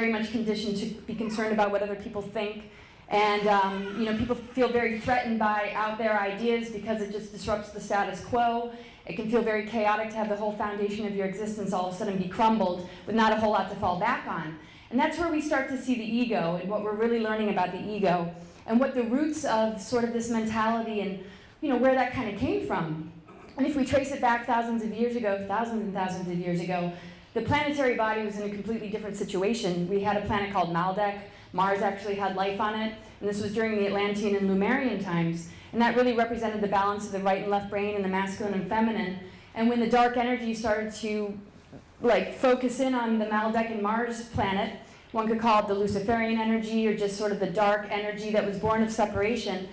very much conditioned to be concerned about what other people think. And people feel very threatened by out there ideas because it just disrupts the status quo. It can feel very chaotic to have the whole foundation of your existence all of a sudden be crumbled with not a whole lot to fall back on. And that's where we start to see the ego and what we're really learning about the ego and what the roots of sort of this mentality and where that kind of came from. And if we trace it back thousands and thousands of years ago, the planetary body was in a completely different situation. We had a planet called Maldek. Mars actually had life on it, and this was during the Atlantean and Lemurian times. And that really represented the balance of the right and left brain and the masculine and feminine. And when the dark energy started to focus in on the Maldek and Mars planet, one could call it the Luciferian energy or just sort of the dark energy that was born of separation.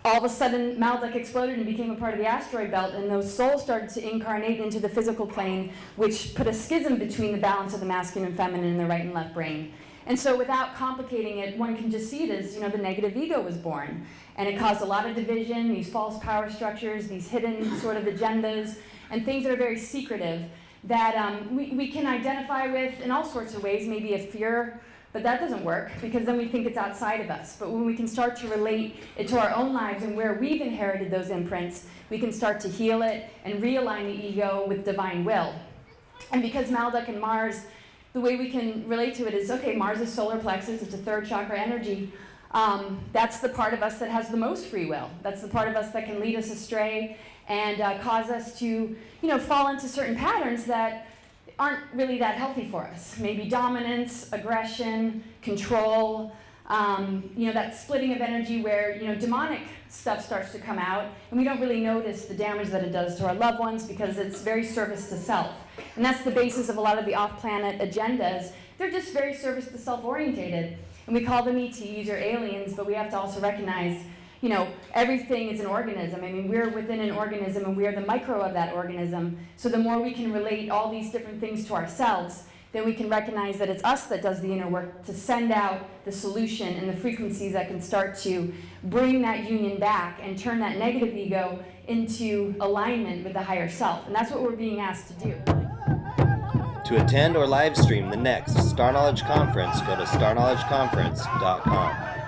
All of a sudden, Maldek exploded and became a part of the asteroid belt, and those souls started to incarnate into the physical plane, which put a schism between the balance of the masculine and feminine and the right and left brain. And so without complicating it, one can just see it as, the negative ego was born. And it caused a lot of division, these false power structures, these hidden sort of agendas, and things that are very secretive that we can identify with in all sorts of ways, maybe a fear, but that doesn't work because then we think it's outside of us. But when we can start to relate it to our own lives and where we've inherited those imprints, we can start to heal it and realign the ego with divine will. And because Maldek and Mars, the way we can relate to it is, okay, Mars is solar plexus, it's a third chakra energy. That's the part of us that has the most free will. That's the part of us that can lead us astray and cause us to, fall into certain patterns that aren't really that healthy for us. Maybe dominance, aggression, control, that splitting of energy where, demonic stuff starts to come out and we don't really notice the damage that it does to our loved ones because it's very service to self. And that's the basis of a lot of the off-planet agendas. They're just very service to self-orientated. And we call them ETs or aliens, but we have to also recognize, everything is an organism. I mean, we're within an organism and we are the micro of that organism. So the more we can relate all these different things to ourselves, then we can recognize that it's us that does the inner work to send out the solution and the frequencies that can start to bring that union back and turn that negative ego into alignment with the higher self. And that's what we're being asked to do. To attend or live stream the next Star Knowledge Conference, go to StarKnowledgeConference.com.